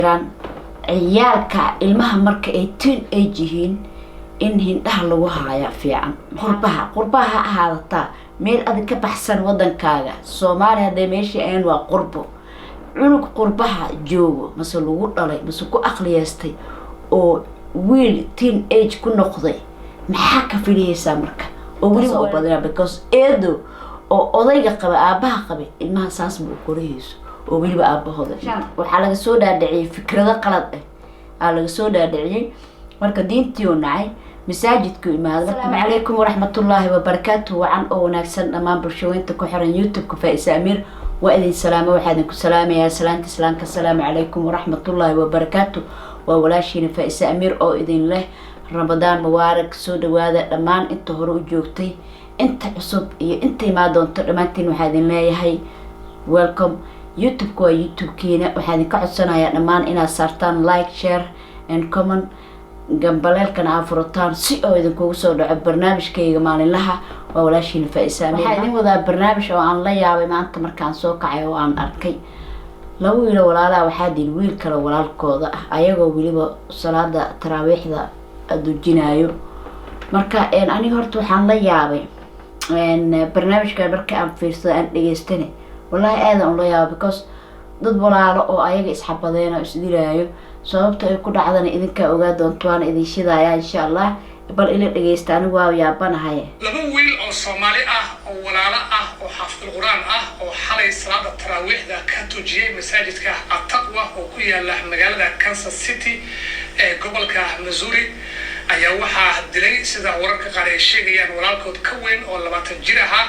ciyaalka ilmaha marka ay teen age yihiin in hindhaha lagu haayo fiican qurbaha ahaadata meel aad ka baxsan wadankaaga Soomaaliya hadday meeshii aan waa qurbo cunug qurbaha joogo mase lagu dhalay mase ku aqliyeystay oo wiil teen age ku noqday maxaa ka filaysaa marka oo wali oo badan because eedo oo odayga qaba aabaha qaba ilmaha saas buu korayso oo waliba aabahooda waxa laga soo dhaadhiciyay fikrado qalad ah laga soo dhaadhiciyay marka diintii oo nacay masaajidku imaado assalaamu calaykum waraxmatullaahi wabarakaatuh wacan oo wanaagsan dhamaan bulshooyinta ku xiran YouTube-ka Faa'iisa Amiir waa idin salaamo waxaan ku salaamayaa salaanta islaamka assalaamu calaykum waraxmatullaahi wabarakaatuh waa walaashiina Faa'iisa Amiir oo idin leh Ramadaan mubaarak soo dhawaada dhamaan inta hore u joogtay inta cusub iyo inta imaad doonto dhamaantiin waxaan idin leeyahay welcome YouTube-ka waa YouTube-kiina waxaan ka codsanayaa dhamaan inaad saartaan like share and comment gambaleelkana afurtaan si oo idin kugu soo dhaco barnaamijkayga maalinlaha waa walaashiina Faa'iisa Amiir waxaan idin wadaa barnaamij oo aan la yaabay maanta markaan soo kacay oo aan arkay laba wiil walaalaha waxaa dil wiil kale walaalkooda ah ayagoo waliba salaada taraawiixda adujinaayo marka aniga horta waxaan la yaabay barnaamijka marka aan fiirsado aan dhageystane wallahi aad aan la yaabay because dad walaalo oo ayaga isxabadeen oo isdilaayo sababta ay ku dhacdana idinka ogaa doontaan idin shidaaya insha Allah bal ila dhageysta anigu waa yaabanahay laba wiil oo Soomaali ah oo walaalo ah oo xaafid Quraan ah oo xalay salaada taraawiixda ka tujiyay masaajidka At-Taqwa oo ku yaala magaalada Kansas City ee gobolka Missouri ayaa waxaa dilay sida wararka qaar ay sheegayaan walaalkood ka weyn oo 20 jir ah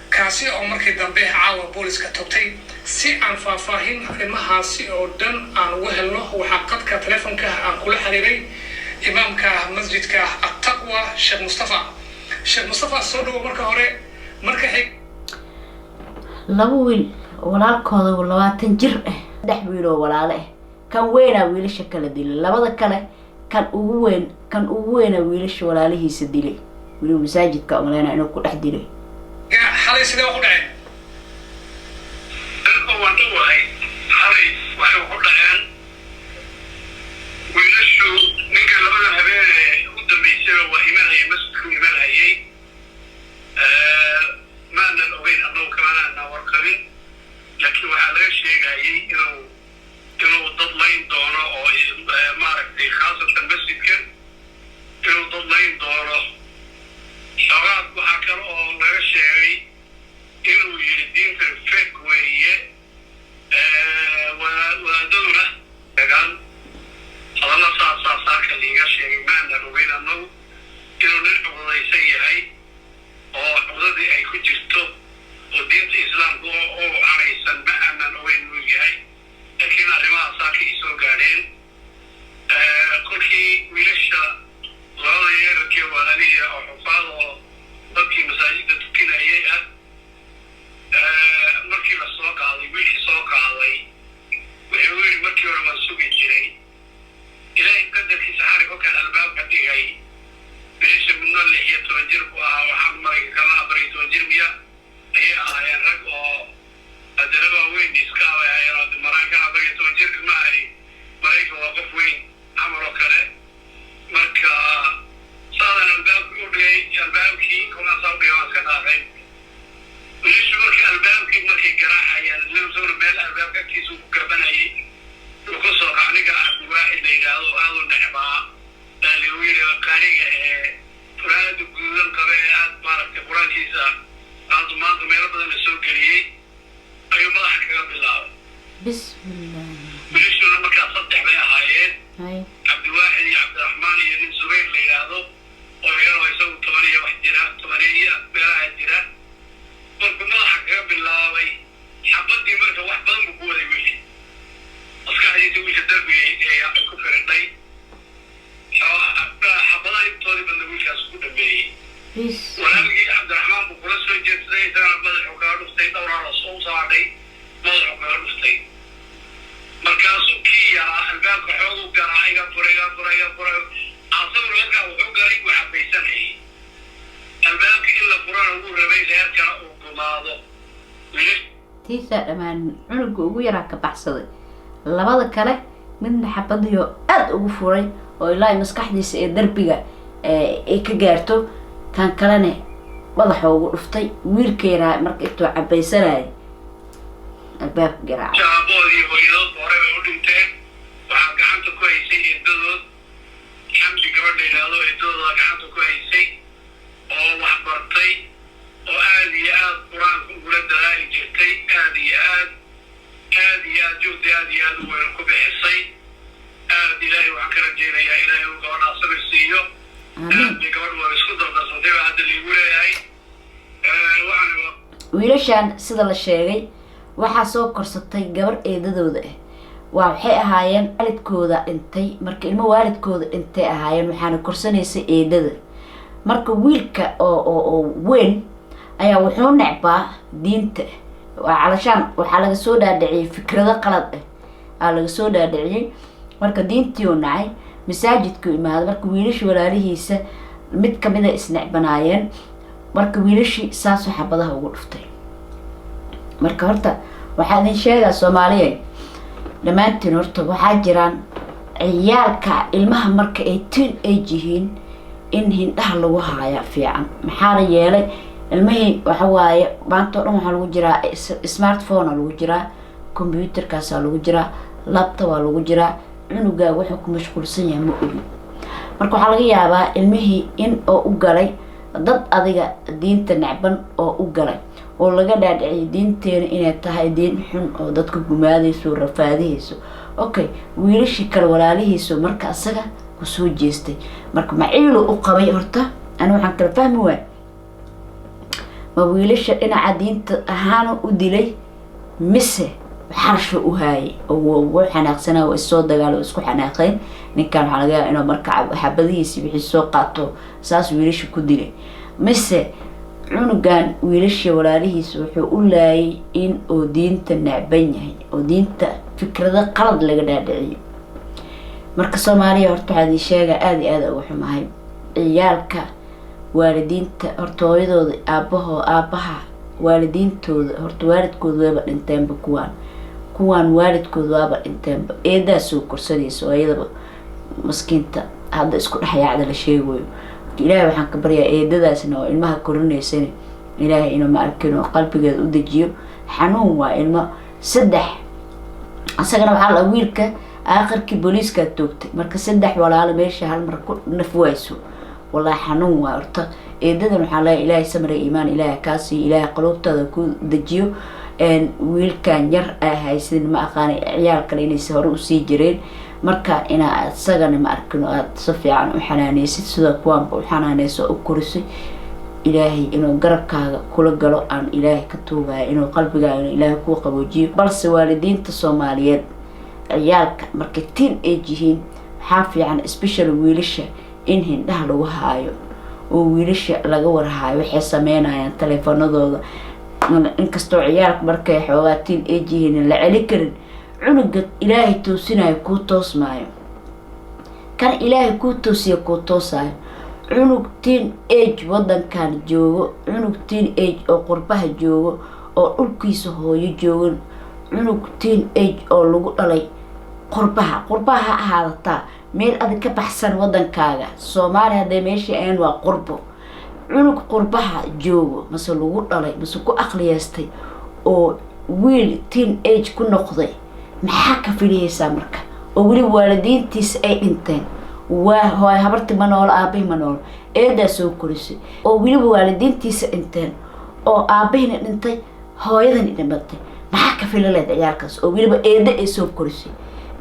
kaasi oo markii dambe caawa booliska togtay si aan faahfaahin arrimahaasi oo dhan aan u helno waxaa qadka telefoonka aan kula xiriiray imaamka masjidka At-Taqwa Sheikh Mustafa soo dhawo marka hore marka xig laba wiil walaalkooda 20 jir ah dhex wiil oo walaalo ah kan weynaa wiilasha kala dilay labada kale kan ugu weyn wiilasha walaalihiisa dilay wiil masaajidka umaleena inuu ku dhex dilay xalay sidee wax u dhacay tiisa dhamaan cunuga ugu yaraa ka baxsaday labada kale midna xabadiyo aad ugu furay oo ilaa maskaxdiisa ee darbiga ay ka gaarto kan kalena madaxa ugu dhuftay wiilkeena marka intuu cabaysanay albaab garaac shaaboodii hooyadood hore bay u dhinteen waxaa gacanta ku haysay eedadood xamdi gabadha yidhaahdo eedadooda gacanta ku haysay oo wax bartay oo aad iyo aad qur-aanka ugula dadaali jirtay aad iyo aad juhdi aad iyo aad u weyn ku bixisay aad ilaahay waxaan ka rajaynayaa ilaahay uu gabadhaa sabir siiyo aad bay gabadh waa isku dardarsantay baa hadda liigu leeyahay wiilashan sida la sheegay waxaa soo korsatay gabar eedadooda ah waxay ahaayeen waalidkooda dhintay marka ilmo waalidkooda dhintay ahaayeen waxaana korsanaysay eedada marka wiilka oo weyn ayaa wuxuu necbaa diinta calashaan waxaa laga soo dhaadhiciyay fikrado qalad ah laga soo dhaadhiciyay marka diintii uu nacay masaajidku imaado marka wiilasha walaalihiisa mid kamid ah isnecbanaayeen marka wiilashii saasoo xabadaha ugu dhuftay marka horta waxaa idin sheegaa Soomaaliyeed dhammaantiin horta waxaa jiraan ciyaalka ilmaha marka ay teen age yihiin in hindhaha lagu haayo fiican maxaa la yeelay ilmihii waxa waaye maanta dhan waxaa lagu jiraa smartphone lagu jiraa computerkaas lagu jiraa laptop lagu jiraa cunuga wuxuu ku mashquulsan yahay ma ogi marka waxaa laga yaabaa ilmihii in oo u galay dad adiga diinta nacban oo u galay oo laga dhaadhiciyay diinteena inay tahay diin xun oo dadka gumaadayso rafaadayso okay wiilashii kale walaalihiisu marka asaga ku soo jeestay marka maciilo u qabay horta ana waxaan kala fahmi waay ma wiilasha dhinaca diinta ahaan u dilay mise xarsho u haayay oo xanaaqsanaa oo soo dagaalo isku xanaaqeen ninkan waxa laga yaabaa inuu marka xabadihiisa wixii soo qaato saas wiilasha ku dilay mise cunugan wiilasha walaalihiisa wuxuu u laayay in oo diinta nacban yahay oo diinta fikrado qalad laga dhaadhiciyo marka Soomaaliya horta waxaa idin sheegaa aad iyo aad ugu xumahay ciyaalka waalidiinta horta hooyadooda aabaha waalidiintooda horta waalidkooda wayba dhinteenba kuwaan waalidkooda waaba dhinteenba eedaa soo korsanaysa oo iyadaba maskiinta hadda isku dhexyaacda la sheegayo ilaahay waxaan ka baryaa eedadaasna oo ilmaha korinaysan ilaahay inuu ma arkin oo qalbigeeda u dejiyo xanuun waa ilmo saddex asagana waxaa la wiilka aakhirkii booliiska toogtay marka saddex walaalo meesha hal mar ku nafwayso wallahi xanuun waa horta eedadan waxaa la ilaahay samir iimaan ilaahay kaasi ilaahay qalbtooda ku dejiyo wiilkan yar ay haysan ma aqaan ciyaal kale inay hore u sii jireen marka ina asagana ma arkin oo aad si fiican u xanaaneysid sida kuwan u xanaaneyso u korisay ilaahay inuu garabkaaga kula galo aan ilaahay ka tuugay inuu qalbigaaga ilaahay ku qaboojiyo balse waalidiinta Soomaaliyeed ciyaalka markay teen age yihiin waxaa fiican especially wiilasha in hindhaha lagu haayo oo wiilasha laga warhaayo waxay sameynayaan telefoonadooda inkastoo ciyaalka markay xoogaa teen age yihiin la celi karin cunuga ilaahay toosinayo ku toosmaayo kan ilaahay ku toosiyo ku toosayo cunug teen age wadankan joogo cunug teen age oo qurbaha joogo oo dhulkiisa hooyo joogan cunug teen age oo lagu dhalay qurbaha ahaadata meel aad ka baxsan wadankaaga Soomaaliya hadee meeshii aan waa qurbo cunug qurbaha joogo mase lagu dhalay mase ku aqliyeystay oo wiil teen age ku noqday maxaa ka filiyaysaa marka oo wali waalidiintiisa ay dhinteen waa hooy habarti ma nool aabahay ma nool eedaa soo korisay oo wali waalidiintiisa dhinteen oo aabahayna dhintay hooyadana dhimatay maxaa ka filaleed ciyaalkaas oo waliba eeda ay soo korisay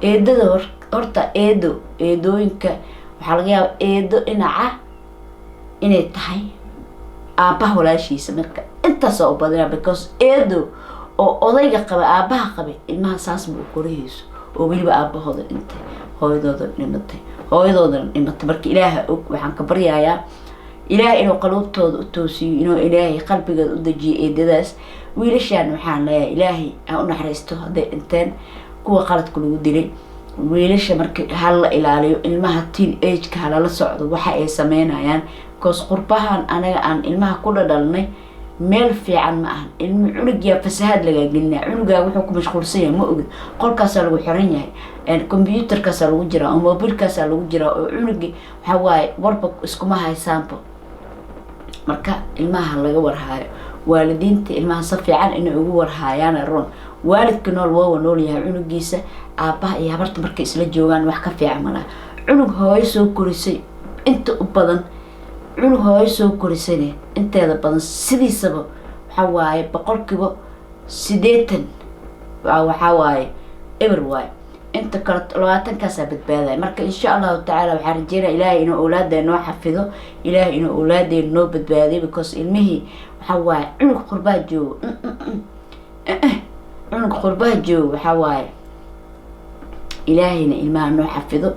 eedada horta eedooyinka waxaa laga yaabaa eedo dhinaca inay tahay aabaha walaashiisa marka intaas oo badan because eedo oo odayga qaba aabaha qaba ilmaha saas buu koriyayso oo waliba aabahooda dhintay hooyadooda dhimatay marka ilaaha og waxaan ka baryayaa ilaahay inuu qalbtooda u toosiyo inuu ilaahay qalbigooda u dejiyo eedadaas wiilashan waxaan leeyahay ilaahay ha u naxariisto hadday dhinteen kuwa qaladku lagu dilay wiilasha marka hal la ilaaliyo ilmaha teen age ka hala socdo waxa ay sameynayaan koos qurbahan anaga aan ilmaha ku dhadhalnay meel fiican ma ahan ilmi cunugiyaa fasahaad lagaa gelinaa cunugaa wuxuu ku mashquulsan yahay ma ogid qolkaasaa lagu xiran yahay combyuutarkaasaa lagu jiraa oo mobilkaasaa lagu jiraa oo cunugii waxaa waaye warba iskuma haysaanba marka ilmaha laga warhaayo waalidiinta ilmaha si fiican inay ugu warhaayaan ron waalidka nool waa nool yahay cunugiisa aabaha iyo habarta markay isla joogaan wax ka fiican malaha cunug hooyo soo korisay inta u badan cunug hooyo soo korisane inteeda badan sidiisaba waxaa waaye boqolkiiba 80 waxaa waaye eber waaye inta kale 20 badbaadaya marka insha Allah taala waxaan rajeynaa ilaahay inuu awlaadeen noo xafido ilaahay inuu awlaadeen noo badbaadiyo because ilmihii waxaa waaye cunug qurbaa joogo cunug qurbaa joogo waxaa waaye ilaahayna ilmaha noo xafido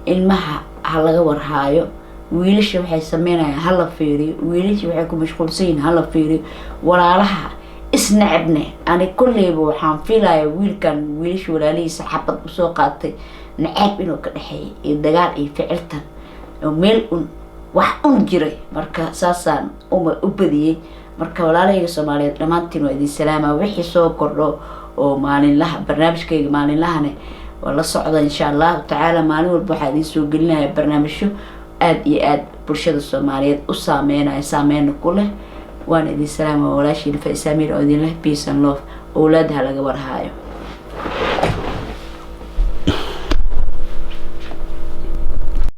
ilmaha ha laga warhaayo wiilasha waxay sameynayaan hala fiiriyo wiilasha waxay ku mashquulsan yihiin hala fiiriyo walaalaha isnacabne ani kulleeyba waxaan filayaa wiilkan wiilasha walaalihiisa xabad u soo qaatay nacab inuu ka dhaxeeyay iyo dagaal iyo ficiltan oo meel wax jiray marka saasaan u badiyay marka walaalahayga Soomaaliyeed dhamaantiin waa idin salaama wixii soo kordho oo maalinlaha barnaamijkayga maalinlahane wala socda insha Allah taala maalin walba waxaan idin soo gelinayaa barnaamijyo aad iyo aad bulshada Soomaaliyeed u saameyn ku leh waan idin salaama walaashii Faisaamir oo idin leh peace and love awlaadaha laga warhaayo